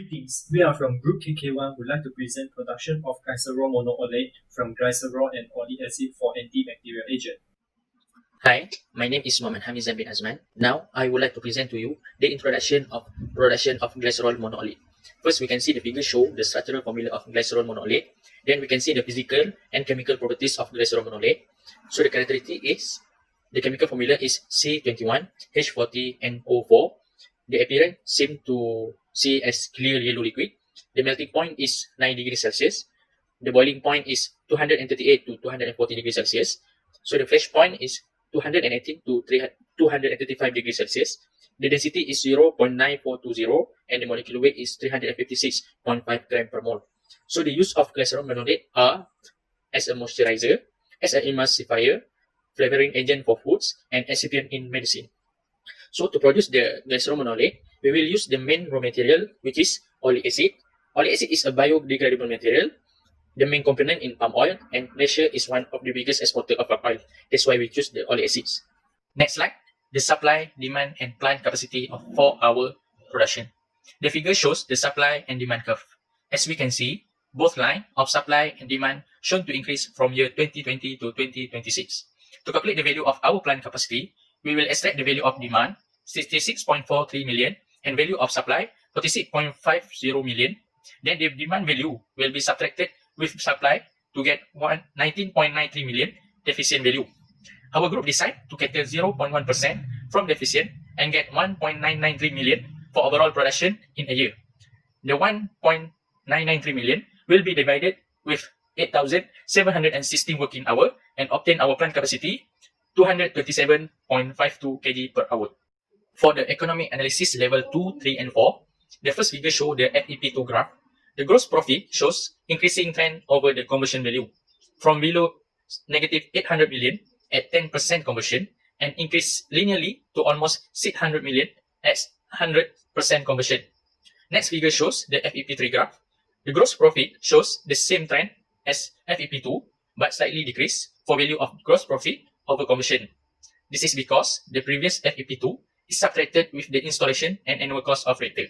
Greetings, we are from Group KK1 would like to present production of Glycerol Monooleate from Glycerol and Oleic acid for antibacterial agent. Hi, my name is Muhammad HAMIZAN bin AZMAN. Now, I would like to present to you the introduction of production of Glycerol Monooleate. First, we can see the figure show the structural formula of Glycerol Monooleate. Then we can see the physical and chemical properties of Glycerol Monooleate. So the characteristic is, the chemical formula is C21H40NO4. The appearance seems to see as clear yellow liquid. The melting point is 9 degrees Celsius. The boiling point is 238 to 240 degrees Celsius. So the flash point is 218 to 235 degrees Celsius. The density is 0.9420 and the molecular weight is 356.5 gram per mole. So the use of Glycerol Monooleate are as a moisturizer, as an emulsifier, flavoring agent for foods, and excipient in medicine. So to produce the Glycerol Monooleate, we will use the main raw material, which is oleic acid. Oleic acid is a biodegradable material, the main component in palm oil, and Malaysia is one of the biggest exporter of palm oil. That's why we choose the oleic acids. Next slide, the supply, demand, and plant capacity for our production. The figure shows the supply and demand curve. As we can see, both lines of supply and demand shown to increase from year 2020 to 2026. To calculate the value of our plant capacity, we will extract the value of demand, 66.43 million, and value of supply, 46.50 million. Then the demand value will be subtracted with supply to get 19.93 million deficient value. Our group decide to cater 0.1% from deficient and get 1.993 million for overall production in a year. The 1.993 million will be divided with 8,716 working hours and obtain our plant capacity 227.52 kg per hour. For the economic analysis level 2, 3, and 4, the first figure shows the FEP2 graph. The gross profit shows increasing trend over the conversion value from below negative 800 million at 10% conversion and increase linearly to almost 600 million at 100% conversion. Next figure shows the FEP3 graph. The gross profit shows the same trend as FEP2 but slightly decrease for value of gross profit over conversion. This is because the previous FEP2 is subtracted with the installation and annual cost of reactor.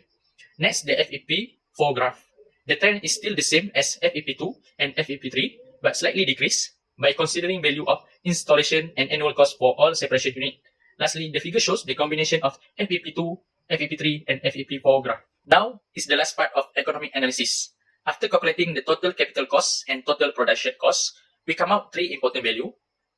Next, the FEP4 graph. The trend is still the same as FEP2 and FEP3 but slightly decreased by considering value of installation and annual cost for all separation unit. Lastly, the figure shows the combination of FEP2, FEP3, and FEP4 graph. Now is the last part of economic analysis. After calculating the total capital cost and total production cost, we come out three important values.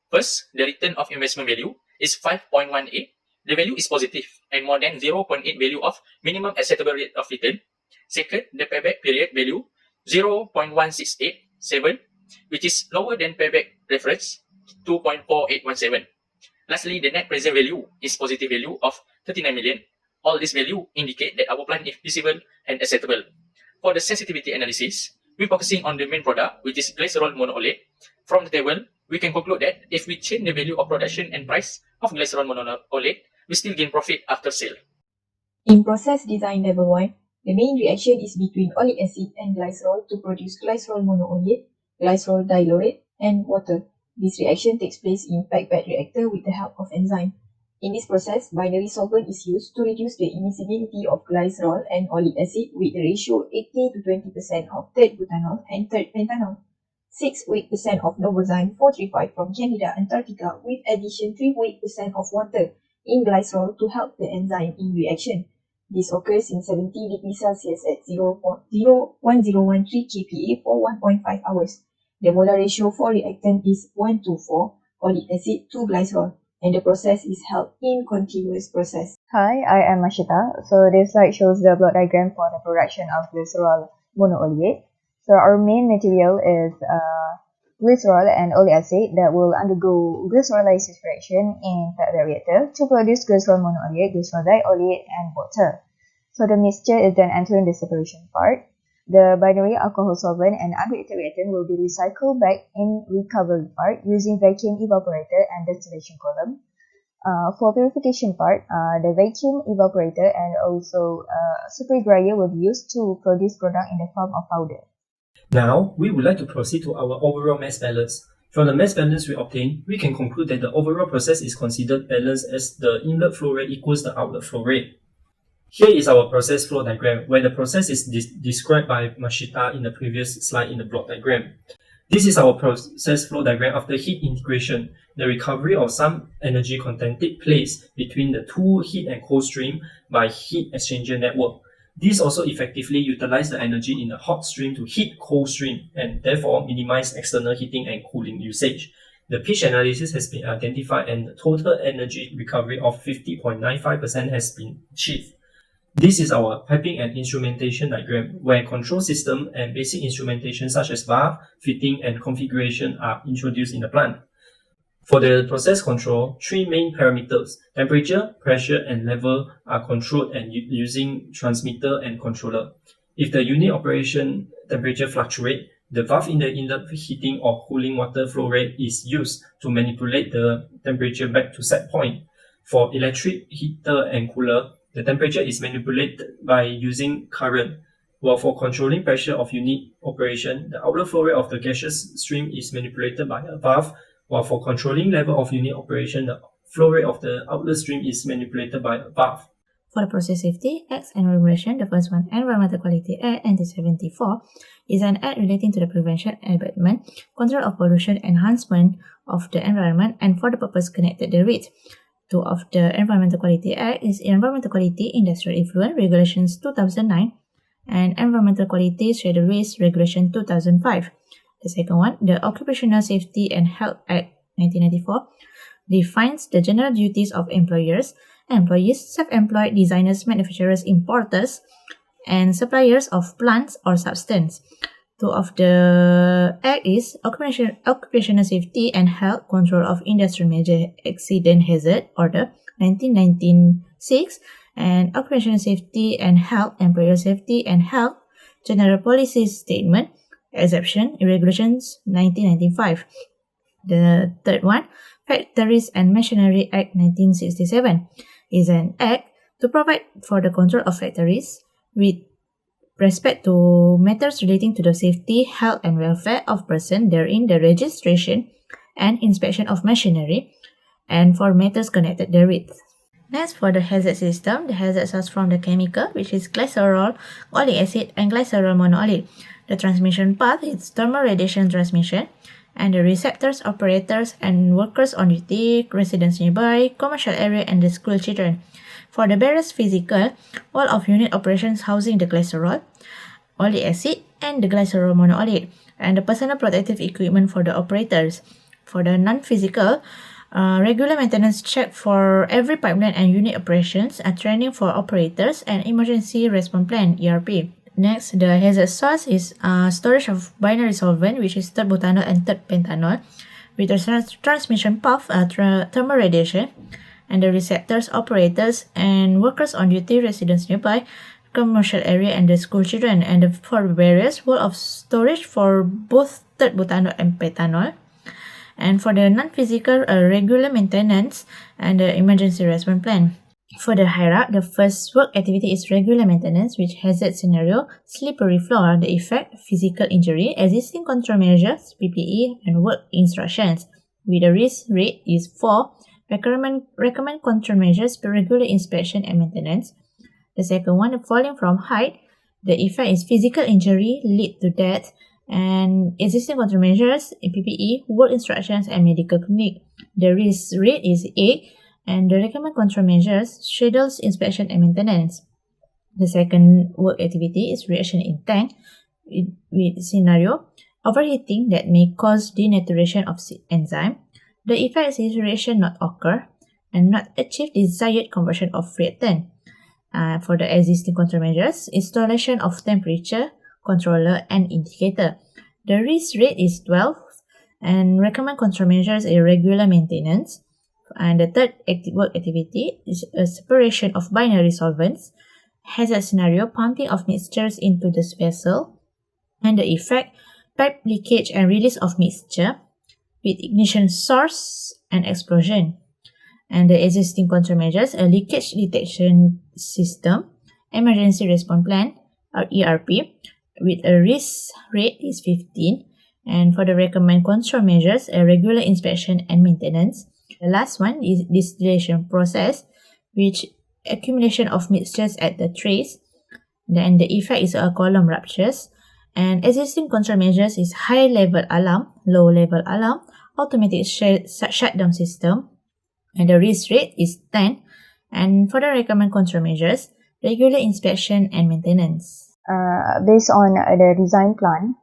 First, the return of investment value is 5.18. The value is positive and more than 0.8 value of minimum acceptable rate of return. Second, the payback period value 0.1687, which is lower than payback reference 2.4817. Lastly, the net present value is positive value of 39 million. All these value indicate that our plant is feasible and acceptable. For the sensitivity analysis, we're focusing on the main product, which is Glycerol Monooleate. From the table, we can conclude that if we change the value of production and price of Glycerol Monooleate, we still gain profit after sale. In process design level 1, the main reaction is between oleic acid and glycerol to produce Glycerol Monooleate, glycerol dilaurate, and water. This reaction takes place in packed bed reactor with the help of enzyme. In this process, binary solvent is used to reduce the immiscibility of glycerol and oleic acid with the ratio 80 to 20% of third butanol and third pentanol. 6 weight percent of Novozyme 435 from Canada, Antarctica with addition 3 weight percent of water in glycerol to help the enzyme in reaction. This occurs in 70 degrees Celsius at 0.1013 kPa for 1.5 hours. The molar ratio for reactant is 1 to 4, oleic acid to glycerol, and the process is held in continuous process. Hi, I am MASHITAH. So this slide shows the block diagram for the production of Glycerol Monooleate. So our main material is glycerol and oleic acid that will undergo glycerolysis reaction in fat reactor to produce Glycerol Monooleate, glycerol dioleate, and water. So the mixture is then entering the separation part. The binary alcohol solvent and unreacted reactant will be recycled back in recovery part using vacuum evaporator and distillation column. For purification part, the vacuum evaporator and also super dryer will be used to produce product in the form of powder. Now, we would like to proceed to our overall mass balance. From the mass balance we obtain, we can conclude that the overall process is considered balanced as the inlet flow rate equals the outlet flow rate. Here is our process flow diagram, where the process is described by MASHITAH in the previous slide in the block diagram. This is our process flow diagram after heat integration. The recovery of some energy content takes place between the two heat and cold stream by heat exchanger network. This also effectively utilizes the energy in the hot stream to heat cold stream and therefore minimize external heating and cooling usage. The pitch analysis has been identified and the total energy recovery of 50.95% has been achieved. This is our piping and instrumentation diagram, where control system and basic instrumentation such as valve, fitting, and configuration are introduced in the plant. For the process control, three main parameters, temperature, pressure, and level, are controlled and using transmitter and controller. If the unit operation temperature fluctuates, the valve in the inlet heating or cooling water flow rate is used to manipulate the temperature back to set point. For electric heater and cooler, the temperature is manipulated by using current, while for controlling pressure of unit operation, the outlet flow rate of the gaseous stream is manipulated by a valve, while for controlling level of unit operation, the flow rate of the outlet stream is manipulated by a valve. For the process safety, acts and regulation, the first one, Environmental Quality Act 1974, is an act relating to the prevention, abatement, control of pollution, enhancement of the environment, and for the purpose connected therewith. 2 of the Environmental Quality Act is Environmental Quality Industrial Effluent Regulations 2009 and Environmental Quality Schedule Waste Regulation 2005. The second one, the Occupational Safety and Health Act 1994, defines the general duties of employers, employees, self-employed designers, manufacturers, importers, and suppliers of plants or substance. 2 of the Act is Occupational Safety and Health Control of Industrial Major Accident Hazard Order 1996 and Occupational Safety and Health, Employer Safety and Health General Policy Statement, Exception, Regulations 1995. The third one, Factories and Machinery Act 1967, is an act to provide for the control of factories with respect to matters relating to the safety, health, and welfare of persons therein, the registration and inspection of machinery, and for matters connected therewith. Next, for the hazard system, the hazard source from the chemical, which is glycerol, oleic acid, and glycerol monoolate. The transmission path is thermal radiation transmission, and the receptors, operators, and workers on duty, residents nearby, commercial area, and the school children. For the barriers physical, all of unit operations housing the glycerol, oleic acid, and the glycerol monoolate, and the personal protective equipment for the operators. For the non-physical, regular maintenance check for every pipeline and unit operations, training for operators, and emergency response plan (ERP). Next, the hazard source is storage of binary solvent, which is third butanol and third pentanol, with the transmission path thermal radiation, and the receptors, operators, and workers on duty, residents nearby, commercial area, and the school children. And the for barriers, wall of storage for both third butanol and pentanol. And for the non-physical, regular maintenance and the emergency response plan. For the hierarchy, the first work activity is regular maintenance, which hazard scenario, slippery floor, the effect, physical injury, existing control measures, PPE, and work instructions. With the risk rate is 4, recommend control measures per regular inspection and maintenance. The second one, falling from height, the effect is physical injury, lead to death, and existing control measures, PPE, work instructions, and medical clinic. The risk rate is 8, and the recommend control measures, schedules, inspection, and maintenance. The second work activity is reaction in tank with scenario, overheating that may cause denaturation of enzyme. The effect is reaction not occur and not achieve desired conversion of reactant. For the existing control measures, installation of temperature, controller, and indicator. The risk rate is 12, and recommend control measures is regular maintenance. And the third work activity is a separation of binary solvents, hazard scenario, pumping of mixtures into this vessel, and the effect, pipe leakage and release of mixture with ignition source and explosion. And the existing control measures, a leakage detection system, emergency response plan or ERP, with a risk rate is 15. And for the recommend control measures, a regular inspection and maintenance. The last one is distillation process, which accumulation of mixtures at the trace. Then the effect is a column ruptures. And existing control measures is high level alarm, low level alarm, automatic shutdown system, and the risk rate is 10. And for the recommend control measures, regular inspection and maintenance. Based on the design plan,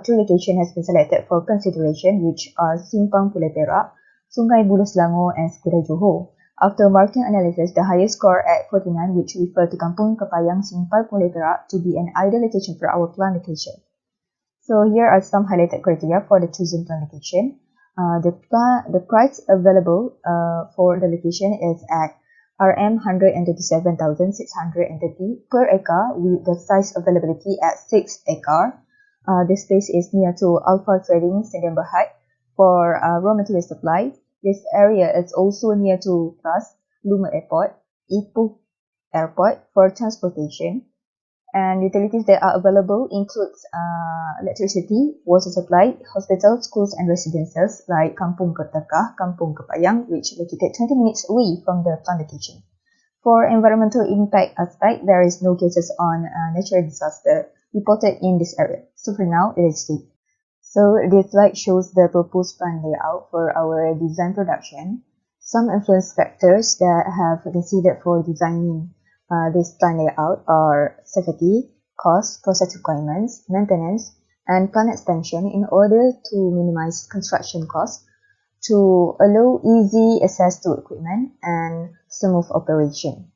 two locations has been selected for consideration, which are Simpang Pulau Perak, Sungai Buloh Selangor, and Skudai Johor. After marking analysis, the highest score at 49, which refer to Kampung Kepayang, Simpang Pulau Perak, to be an ideal location for our plant location. So here are some highlighted criteria for the chosen plant location. The price available for the location is at RM 137,630 per acre, with the size availability at 6 acre. This space is near to Alpha Trading Sdn Bhd for raw material supply. This area is also near to Plus, Luma Airport, Ipoh Airport for transportation. And utilities that are available includes electricity, water supply, hospitals, schools and residences like Kampung Ketekah, Kampung Kepayang, which located 20 minutes away from the plant location. For environmental impact aspect, there is no cases on natural disaster reported in this area. So for now, it is safe. So this slide shows the proposed plant layout for our design production. Some influence factors that have considered for designing this plant layout are safety, cost, process requirements, maintenance, and plant extension in order to minimize construction costs, to allow easy access to equipment and smooth operation.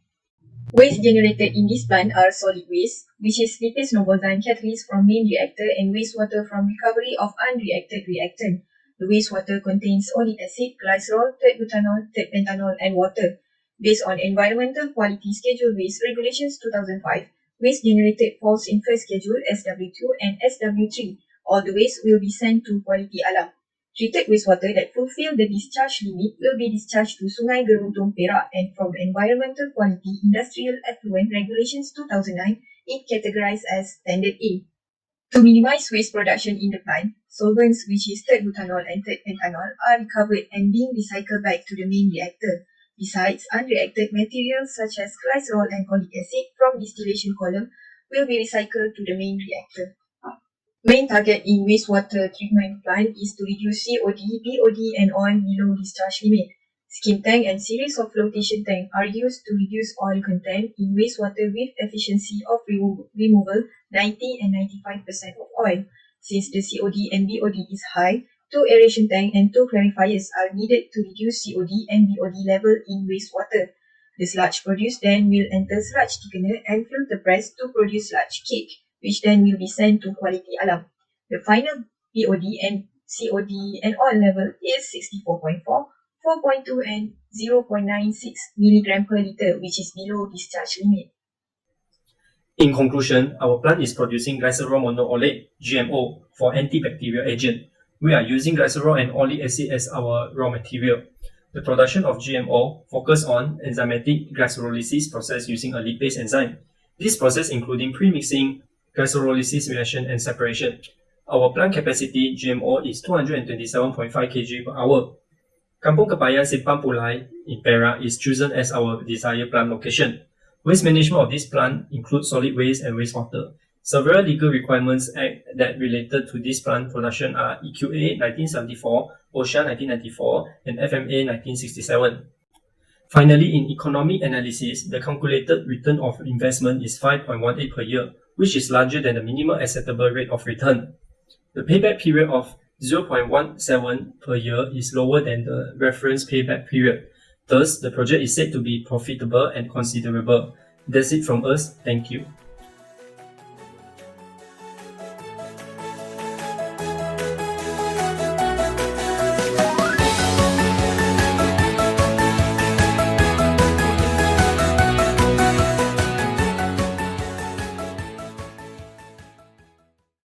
Waste generated in this plant are solid waste, which is lipase novozyme catalyst from main reactor and wastewater from recovery of unreacted reactant. The wastewater contains oleic acid, glycerol, butanol, pentanol, and water. Based on Environmental Quality Schedule Waste Regulations 2005, waste generated falls in first schedule SW2 and SW3. All the waste will be sent to quality alarm. Treated wastewater that fulfill the discharge limit will be discharged to Sungai Geruntung Perak, and from Environmental Quality Industrial Effluent Regulations 2009, it categorized as Standard A. To minimize waste production in the plant, solvents which is butanol and pentanol are recovered and being recycled back to the main reactor. Besides, unreacted materials such as glycerol and oleic acid from distillation column will be recycled to the main reactor. Main target in wastewater treatment plant is to reduce COD, BOD and oil below discharge limit. Skim tank and series of flotation tank are used to reduce oil content in wastewater with efficiency of removal 90 and 95% of oil. Since the COD and BOD is high, 2 aeration tank and 2 clarifiers are needed to reduce COD and BOD level in wastewater. The sludge produced then will enter sludge thickener and filter press to produce sludge cake, which then will be sent to quality alarm. The final BOD and COD and oil level is 64.4, 4.2 and 0.96 mg per liter, which is below discharge limit. In conclusion, our plant is producing glycerol monooleate, GMO, for antibacterial agent. We are using glycerol and oleic acid as our raw material. The production of GMO focus on enzymatic glycerolysis process using a lipase enzyme. This process including premixing, glycerolysis reaction and separation. Our plant capacity GMO is 227.5 kg per hour. Kampung Kepayang Simpang Pulai in Perak is chosen as our desired plant location. Waste management of this plant includes solid waste and wastewater. Several legal requirements act that related to this plant production are EQA 1974, OSHA 1994, and FMA 1967. Finally, in economic analysis, the calculated return of investment is 5.18 per year, which is larger than the minimum acceptable rate of return. The payback period of 0.17 per year is lower than the reference payback period. Thus, the project is said to be profitable and considerable. That's it from us. Thank you.